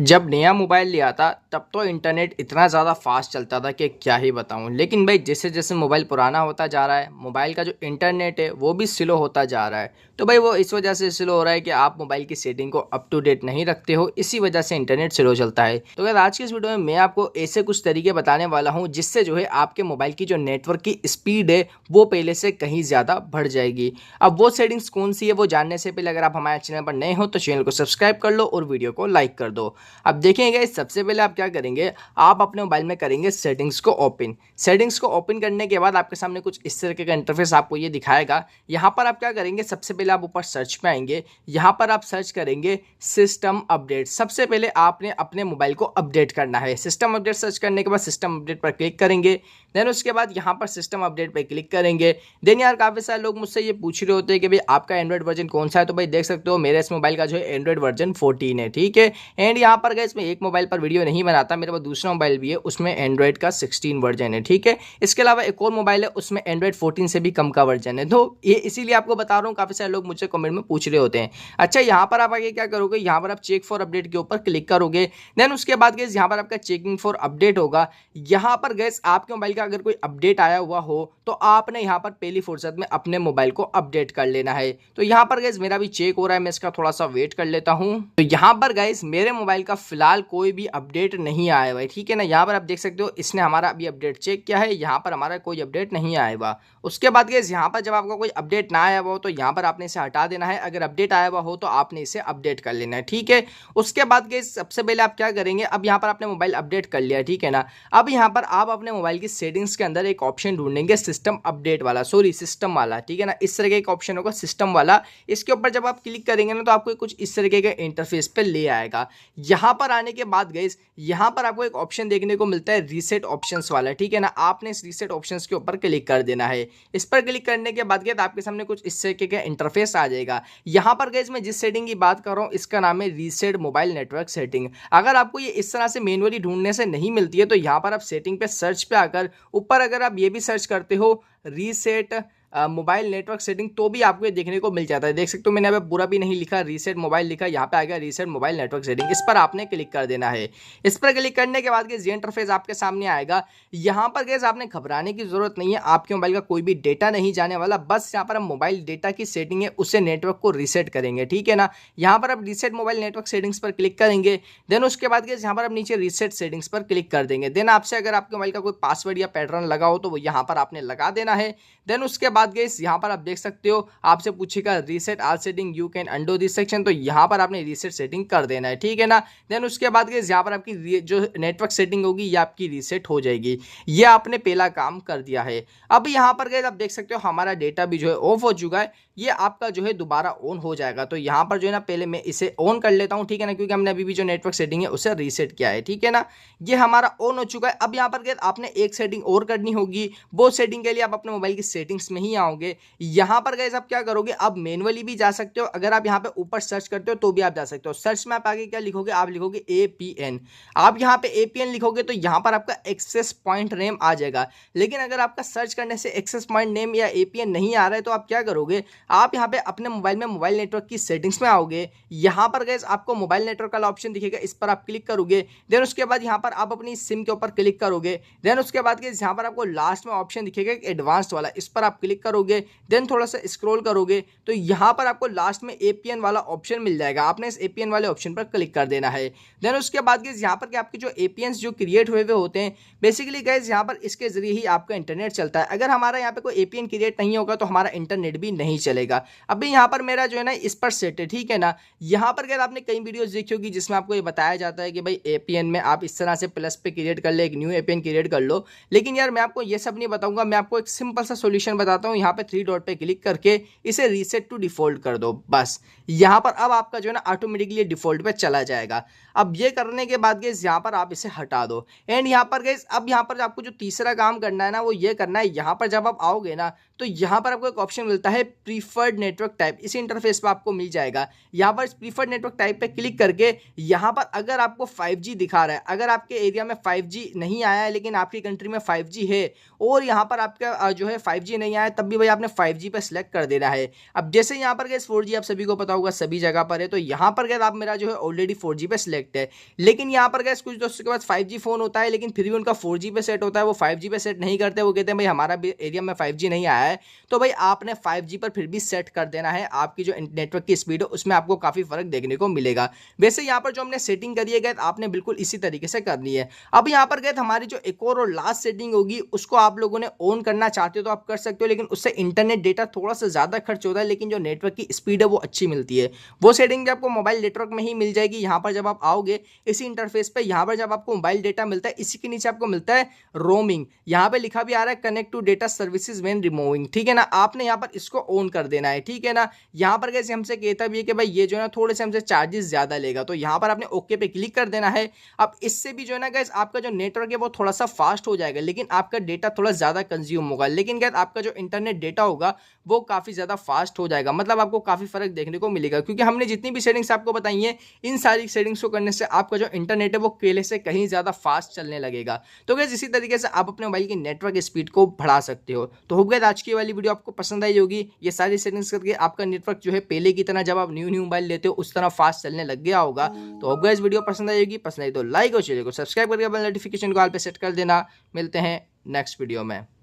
जब नया मोबाइल लिया था तब तो इंटरनेट इतना ज़्यादा फास्ट चलता था कि क्या ही बताऊं। लेकिन भाई जैसे जैसे मोबाइल पुराना होता जा रहा है, मोबाइल का जो इंटरनेट है वो भी स्लो होता जा रहा है। तो भाई वो इस वजह से स्लो हो रहा है कि आप मोबाइल की सेटिंग को अप टू डेट नहीं रखते हो, इसी वजह से इंटरनेट स्लो चलता है। तो अगर आज की इस वीडियो में मैं आपको ऐसे कुछ तरीके बताने वाला हूँ जिससे जो है आपके मोबाइल की जो नेटवर्क की स्पीड है वो पहले से कहीं ज़्यादा बढ़ जाएगी। अब वो सेटिंग्स कौन सी है वो जानने से पहले अगर आप हमारे चैनल पर नए हो तो चैनल को सब्सक्राइब कर लो और वीडियो को लाइक कर दो। अब देखेंगे सबसे पहले आप क्या करेंगे, आप अपने मोबाइल में करेंगे सेटिंग्स को ओपन। सेटिंग्स को ओपन करने के बाद आपके सामने कुछ इस तरीके का इंटरफेस आपको ये दिखाएगा। यहाँ पर आप क्या करेंगे, सबसे पहले आप ऊपर सर्च पे आएंगे, यहाँ पर आप सर्च करेंगे सिस्टम अपडेट। सबसे पहले आपने अपने मोबाइल को अपडेट करना है। सिस्टम अपडेट सर्च करने के बाद सिस्टम अपडेट पर क्लिक करेंगे। देन उसके बाद यहाँ पर सिस्टम अपडेट पर क्लिक करेंगे। देन यार काफ़ी सारे लोग मुझसे ये पूछ रहे होते हैं कि भाई आपका एंड्रॉइड वर्जन कौन सा है। तो भाई देख सकते हो मेरे इस मोबाइल का जो है एंड्रॉइड वर्जन 14 है, ठीक है। एंड यहाँ पर गए इसमें एक मोबाइल पर वीडियो नहीं बनाता, मेरे पास दूसरा मोबाइल भी है, उसमें एंड्रॉइड का 16 वर्जन है, ठीक है। इसके अलावा एक और मोबाइल है, उसमें एंड्रॉइड 14 से भी कम का वर्जन है। तो ये इसीलिए आपको बता रहा हूँ, काफ़ी सारे लोग मुझसे कमेंट में पूछ रहे होते हैं। अच्छा, यहाँ पर आप आगे क्या करोगे, यहाँ पर आप चेक फॉर अपडेट के ऊपर क्लिक करोगे। देन उसके बाद गैस यहाँ पर आपका चेकिंग फॉर अपडेट होगा। यहाँ पर गैस आपके मोबाइल का अगर कोई अपडेट आया हुआ हो तो आपने यहाँ पर पहली फुर्सत में अपने मोबाइल को अपडेट कर लेना है। तो यहाँ पर गैस मेरा भी चेक हो रहा है, मैं इसका थोड़ा सा वेट कर लेता हूँ। तो यहाँ पर गैस मेरे मोबाइल का फिलहाल कोई भी अपडेट नहीं आया हुआ है, ठीक है ना। यहाँ पर आप देख सकते हो इसने हमारा अभी अपडेट चेक किया है, यहाँ पर हमारा कोई अपडेट नहीं आया हुआ। उसके बाद गैस यहाँ पर जब आपका कोई अपडेट ना आया हुआ हो तो यहाँ पर आपने इसे हटा देना है। अगर अपडेट आया हुआ हो तो आपने इसे अपडेट कर लेना है, ठीक है। उसके बाद गैस सबसे पहले आप क्या करेंगे, अब यहाँ पर आपने मोबाइल अपडेट कर लिया, ठीक है ना। अब यहाँ पर आप अपने मोबाइल की सेटिंग्स के अंदर एक ऑप्शन ढूंढेंगे सिस्टम अपडेट वाला, सॉरी सिस्टम वाला, ठीक है ना। इस तरह का एक ऑप्शन होगा सिस्टम वाला। इसके ऊपर जब आप क्लिक करेंगे ना तो आपको कुछ इस तरीके का इंटरफेस पे ले आएगा। यहाँ पर आने के बाद गाइस यहाँ पर आपको एक ऑप्शन देखने को मिलता है रीसेट ऑप्शंस वाला, ठीक है ना। आपने इस रीसेट ऑप्शंस के ऊपर क्लिक कर देना है। इस पर क्लिक करने के बाद आपके सामने कुछ इस तरीके का इंटरफेस आ जाएगा। यहाँ पर गाइस मैं जिस सेटिंग की बात कर रहा हूँ इसका नाम है रीसेट मोबाइल नेटवर्क सेटिंग। अगर आपको ये इस तरह से मैन्युअली ढूंढने से नहीं मिलती है तो यहाँ पर आप सेटिंग पे सर्च पे आकर ऊपर अगर आप ये भी सर्च करते हो रीसेट मोबाइल नेटवर्क सेटिंग तो भी आपको ये देखने को मिल जाता है। देख सकते हो मैंने यहाँ पे पूरा भी नहीं लिखा, रीसेट मोबाइल लिखा, यहाँ पे आ गया रीसेट मोबाइल नेटवर्क सेटिंग। इस पर आपने क्लिक कर देना है। इस पर क्लिक करने के बाद ये इंटरफेस आपके सामने आएगा। यहाँ पर गैस आपने घबराने की जरूरत नहीं है, आपके मोबाइल का कोई भी डेटा नहीं जाने वाला। बस यहाँ पर हम मोबाइल डेटा की सेटिंग है उससे नेटवर्क को रीसेट करेंगे, ठीक है ना। यहाँ पर आप रीसेट मोबाइल नेटवर्क सेटिंग्स पर क्लिक करेंगे। देन उसके बाद गैस यहाँ पर आप नीचे रीसेट सेटिंग्स पर क्लिक कर देंगे। देन आपसे अगर आपके मोबाइल का कोई पासवर्ड या पैटर्न लगा हो तो वो यहाँ पर आपने लगा देना है। देन उसके बाद गैस यहाँ पर आप देख सकते हो आपसे पूछेगा reset all setting you can undo this section, तो यहाँ पर आपने रीसेट सेटिंग कर देना है, ठीक है ना। देन उसके बाद गैस यहाँ पर आपकी जो नेटवर्क सेटिंग होगी ये आपकी रीसेट हो जाएगी। ये आपने पहला काम कर दिया है। अब यहाँ पर गैस आप देख सकते हो हमारा डेटा भी जो है ऑफ हो चुका है, ये आपका जो है दोबारा ऑन हो जाएगा। तो यहाँ पर जो है ना पहले मैं इसे ऑन कर लेता हूँ, ठीक है ना, क्योंकि हमने अभी भी जो नेटवर्क सेटिंग है उसे रीसेट किया है, ठीक है ना। ये हमारा ऑन हो चुका है। अब यहाँ पर गैस आपने एक सेटिंग और करनी होगी। वो सेटिंग के लिए आप अपने मोबाइल की सेटिंग्स में ही आओगे। यहाँ पर गैस आप क्या करोगे, आप मैनुअली भी जा सकते हो, अगर आप यहाँ पे ऊपर सर्च करते हो तो भी आप जा सकते हो। सर्च में आप आगे क्या लिखोगे, आप लिखोगे APN। आप यहाँ पे APN लिखोगे तो यहाँ पर आपका एक्सेस पॉइंट नेम आ जाएगा। लेकिन अगर आपका सर्च करने से एक्सेस पॉइंट नेम या APN नहीं आ रहा है तो आप क्या करोगे, आप यहाँ पे अपने मोबाइल में मोबाइल नेटवर्क की सेटिंग्स में आओगे। यहाँ पर गैस आपको मोबाइल नेटवर्क वाला ऑप्शन दिखेगा, इस पर आप क्लिक करोगे। देन उसके बाद यहाँ पर आप अपनी सिम के ऊपर क्लिक करोगे। देन उसके बाद गैस यहाँ पर आपको लास्ट में ऑप्शन दिखेगा एडवांस्ड वाला, इस पर आप क्लिक करोगे। देन थोड़ा सा स्क्रॉल करोगे तो यहाँ पर आपको लास्ट में APN वाला ऑप्शन मिल जाएगा। आपने इस APN वाले ऑप्शन पर क्लिक कर देना है। देन उसके बाद गैस यहाँ पर कि आपके जो APNs जो क्रिएट हुए हुए होते हैं बेसिकली गैस यहाँ पर इसके जरिए ही आपका इंटरनेट चलता है। अगर हमारा यहाँ पे कोई APN क्रिएट नहीं होगा तो हमारा इंटरनेट भी नहीं चलेगा। अभी यहाँ पर मेरा जो है ना इस पर सेट है, ठीक है ना। यहाँ पर गैस आपने कई वीडियोस देखी होगी जिसमें आपको ये बताया जाता है कि भाई APN में आप इस तरह से प्लस पे क्रिएट कर ले, एक न्यू APN क्रिएट कर लो। लेकिन यार मैं आपको ये सब नहीं बताऊंगा, मैं आपको एक सिंपल सा सोल्यूशन बताता हूँ। यहाँ पे 3 डॉट पे क्लिक करके इसे रीसेट टू डिफॉल्ट कर दो, बस। यहाँ पर अब आपका जो है ना ऑटोमेटिकली डिफॉल्ट पे चला जाएगा। अब ये करने के बाद गैस यहाँ पर आप इसे हटा दो। एंड यहाँ पर गैस अब यहाँ पर आपको जो तीसरा काम करना है ना वो ये करना है, यहाँ पर जब आप आओगे ना तो यहाँ पर आपको एक ऑप्शन मिलता है प्रीफर्ड नेटवर्क टाइप, इसी इंटरफेस पे आपको मिल जाएगा। यहाँ पर इस प्रीफर्ड नेटवर्क टाइप पे क्लिक करके यहाँ पर अगर आपको 5G दिखा रहा है, अगर आपके एरिया में 5G नहीं आया है लेकिन आपकी कंट्री में 5G है और यहाँ पर आपका जो है 5G नहीं आया है, तब भी भाई आपने 5G पे सिलेक्ट कर देना है। अब जैसे यहाँ पर गए 4G आप सभी को पता होगा सभी जगह पर है, तो यहाँ पर गए आप मेरा जो है ऑलरेडी 4G पे सिलेक्ट है। लेकिन यहाँ पर गए कुछ दोस्तों के पास 5G फोन होता है लेकिन फिर भी उनका 4G पे सेट होता है, वो 5G पे सेट नहीं करते, वो कहते हैं भाई हमारा एरिया में 5G नहीं आया है। तो भाई आपने 5G पर फिर भी सेट कर देना है, आपकी जो नेटवर्क की स्पीड है उसमें आपको काफी फर्क देखने को मिलेगा। वैसे यहाँ पर जो हमने सेटिंग करी है गए आपने बिल्कुल इसी तरीके से करनी है। अब यहाँ पर गए हमारी जो एक और लास्ट सेटिंग होगी उसको आप लोगों ने ऑन करना चाहते हो तो आप कर सकते हो, लेकिन उससे इंटरनेट डेटा थोड़ा सा ज्यादा खर्च होता है लेकिन जो नेटवर्क की स्पीड है वो अच्छी मिलती है। वो सेटिंग भी आपको मोबाइल नेटवर्क में ही मिल जाएगी। यहाँ पर जब आप आओगे इसी इंटरफेस पे, यहाँ पर जब आपको मोबाइल डेटा मिलता है इसी के नीचे आपको मिलता है रोमिंग, यहाँ पे लिखा भी आ रहा है connect to data services when removing, ठीक है ना। आपने यहाँ पर इसको ऑन कर देना है, ठीक है ना। यहाँ पर कैसे हमसे कहता भी है कि भाई ये जो है ना थोड़े से हमसे चार्जेस ज्यादा लेगा, तो यहाँ पर आपने ओके पे क्लिक कर देना है। अब इससे भी जो है ना गाइस आपका जो नेटवर्क है वो थोड़ा सा फास्ट हो जाएगा लेकिन आपका डेटा थोड़ा ज्यादा कंज्यूम होगा, लेकिन गाइस आपका जो इंटरनेट डेटा होगा वो काफी ज्यादा फास्ट हो जाएगा। मतलब आपको काफी फर्क देखने को मिलेगा क्योंकि हमने जितनी भी सेटिंग्स आपको बताई हैं इन सारी सेटिंग्स को करने से आपका जो इंटरनेट है वो पहले से कहीं ज्यादा फास्ट चलने लगेगा। तो गाइस इसी तरीके से आप अपने मोबाइल की नेटवर्क स्पीड को बढ़ा सकते हो। तो होप गाइस आज की वाली वीडियो आपको पसंद आई होगी। ये सारी सेटिंग्स करके आपका नेटवर्क जो है पहले की तरह जब आप न्यू मोबाइल लेते हो उस तरह फास्ट चलने लग गया होगा। तो होप गाइस वीडियो पसंद आई होगी, पसंद आई तो लाइक और चैनल को सब्सक्राइब करके बेल नोटिफिकेशन को ऑल पे सेट कर देना। मिलते हैं नेक्स्ट वीडियो में।